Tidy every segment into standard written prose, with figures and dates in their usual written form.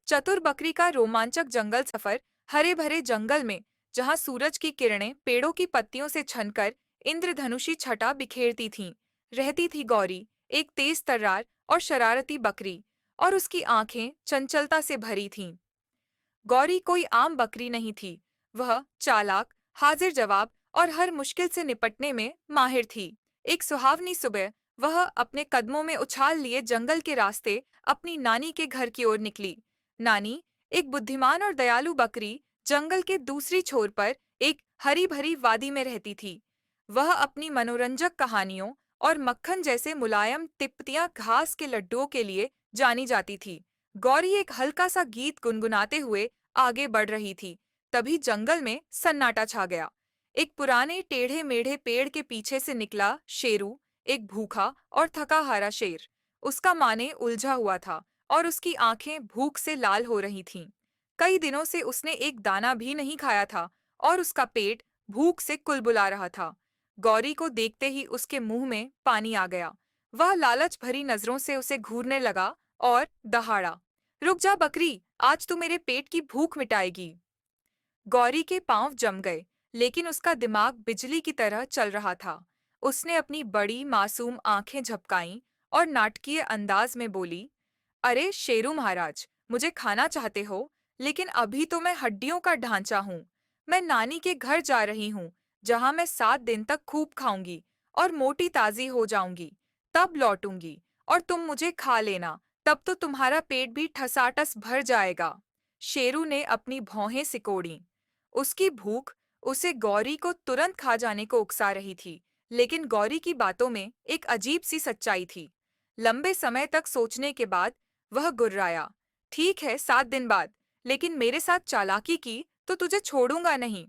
चतुर बकरी का रोमांचक जंगल सफर। हरे भरे जंगल में, जहां सूरज की किरणें पेड़ों की पत्तियों से छनकर इंद्रधनुषी छटा बिखेरती थीं, रहती थी गौरी, एक तेज तर्रार और शरारती बकरी। और उसकी आंखें चंचलता से भरी थीं। गौरी कोई आम बकरी नहीं थी। वह चालाक, हाजिर जवाब और हर मुश्किल से निपटने में माहिर थी। एक सुहावनी सुबह वह अपने कदमों में उछाल लिए जंगल के रास्ते अपनी नानी के घर की ओर निकली। नानी, एक बुद्धिमान और दयालु बकरी, जंगल के दूसरी छोर पर एक हरी भरी वादी में रहती थी। वह अपनी मनोरंजक कहानियों और मक्खन जैसे मुलायम तिपतियां घास के लड्डुओं के लिए जानी जाती थी। गौरी एक हल्का सा गीत गुनगुनाते हुए आगे बढ़ रही थी। तभी जंगल में सन्नाटा छा गया। एक पुराने टेढ़े मेढ़े पेड़ के पीछे से निकला शेरू, एक भूखा और थका हारा शेर। उसका माने उलझा हुआ था और उसकी आंखें भूख से लाल हो रही थीं। कई दिनों से उसने एक दाना भी नहीं खाया था और उसका पेट भूख से कुलबुला रहा था। गौरी को देखते ही उसके मुंह में पानी आ गया। वह लालच भरी नजरों से उसे घूरने लगा और दहाड़ा, रुक जा बकरी, आज तू मेरे पेट की भूख मिटाएगी। गौरी के पांव जम गए, लेकिन उसका दिमाग बिजली की तरह चल रहा था। उसने अपनी बड़ी मासूम आंखें झपकाईं और नाटकीय अंदाज में बोली, अरे शेरू महाराज, मुझे खाना चाहते हो, लेकिन अभी तो मैं हड्डियों का ढांचा हूँ। मैं नानी के घर जा रही हूँ, जहाँ मैं 7 दिन तक खूब खाऊंगी और मोटी ताजी हो जाऊंगी। तब लौटूंगी और तुम मुझे खा लेना। तब तो तुम्हारा पेट भी ठसाठस भर जाएगा। शेरू ने अपनी भौहें सिकोड़ी। उसकी भूख उसे गौरी को तुरंत खा जाने को उकसा रही थी, लेकिन गौरी की बातों में एक अजीब सी सच्चाई थी। लंबे समय तक सोचने के बाद वह गुर्राया, ठीक है 7 दिन बाद, लेकिन मेरे साथ चालाकी की तो तुझे छोड़ूंगा नहीं।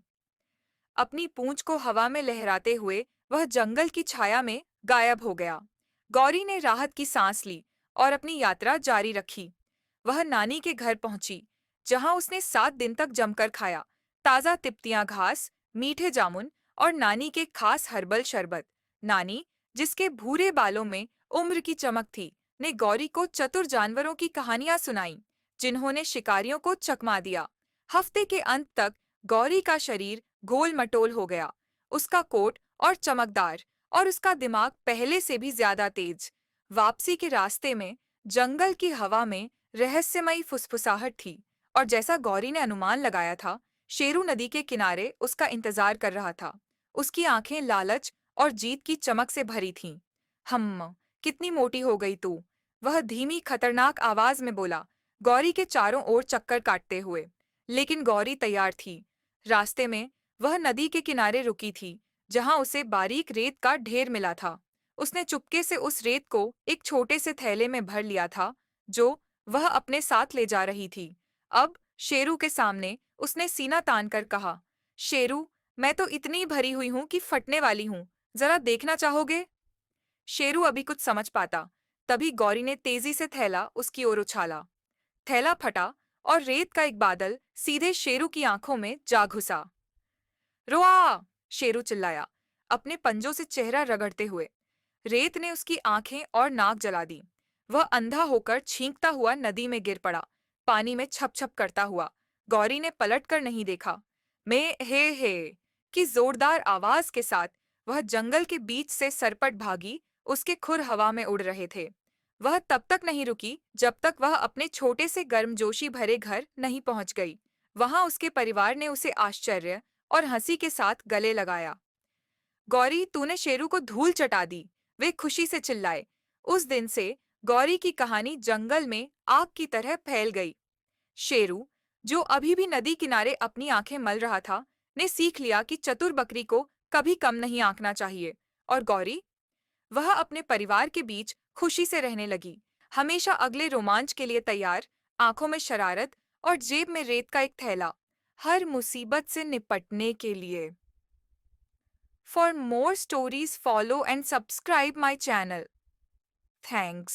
अपनी पूंछ को हवा में लहराते हुए वह जंगल की छाया में गायब हो गया। गौरी ने राहत की सांस ली और अपनी यात्रा जारी रखी। वह नानी के घर पहुंची, जहां उसने 7 दिन तक जमकर खाया। ताजा तिपतियां घास, मीठे जामुन और नानी के खास हर्बल शरबत। नानी, जिसके भूरे बालों में उम्र की चमक थी, ने गौरी को चतुर जानवरों की कहानियां सुनाईं, जिन्होंने शिकारियों को चकमा दिया। हफ्ते के अंत तक गौरी का शरीर गोल मटोल हो गया, उसका कोट और चमकदार, और उसका दिमाग पहले से भी ज्यादा तेज। वापसी के रास्ते में जंगल की हवा में रहस्यमयी फुसफुसाहट थी, और जैसा गौरी ने अनुमान लगाया था, शेरू नदी के किनारे उसका इंतजार कर रहा था। उसकी आंखें लालच और जीत की चमक से भरी थीं। कितनी मोटी हो गई तू, वह धीमी खतरनाक आवाज में बोला, गौरी के चारों ओर चक्कर काटते हुए। लेकिन गौरी तैयार थी। रास्ते में वह नदी के किनारे रुकी थी, जहां उसे बारीक रेत का ढेर मिला था। उसने चुपके से उस रेत को एक छोटे से थैले में भर लिया था, जो वह अपने साथ ले जा रही थी। अब शेरू के सामने उसने सीना तान कर कहा, शेरू, मैं तो इतनी भरी हुई हूं कि फटने वाली हूँ, जरा देखना चाहोगे? शेरू अभी कुछ समझ पाता, तभी गौरी ने तेजी से थैला उसकी ओर उछाला। थैला फटा और रेत का एक बादल सीधे शेरू की आंखों में जा घुसा। रुआ! शेरू चिल्लाया, अपने पंजों से चेहरा रगड़ते हुए। रेत ने उसकी आंखें और नाक जला दी। वह अंधा होकर छींकता हुआ नदी में गिर पड़ा, पानी में छप छप करता हुआ। गौरी ने पलटकर नहीं देखा। मैं हे की जोरदार आवाज के साथ वह जंगल के बीच से सरपट भागी। उसके खुर हवा में उड़ रहे थे। वह तब तक नहीं रुकी जब तक वह अपने छोटे से गर्मजोशी भरे घर नहीं पहुंच गई। वहां उसके परिवार ने उसे आश्चर्य और हंसी के साथ गले लगाया। गौरी, तूने शेरू को धूल चटा दी, वे खुशी से चिल्लाए। उस दिन से गौरी की कहानी जंगल में आग की तरह फैल गई। शेरू, जो अभी भी नदी किनारे अपनी आंखें मल रहा था, ने सीख लिया कि चतुर बकरी को कभी कम नहीं आंकना चाहिए। और गौरी, वह अपने परिवार के बीच खुशी से रहने लगी, हमेशा अगले रोमांच के लिए तैयार, आंखों में शरारत और जेब में रेत का एक थैला, हर मुसीबत से निपटने के लिए। For more stories, follow and subscribe my channel. Thanks.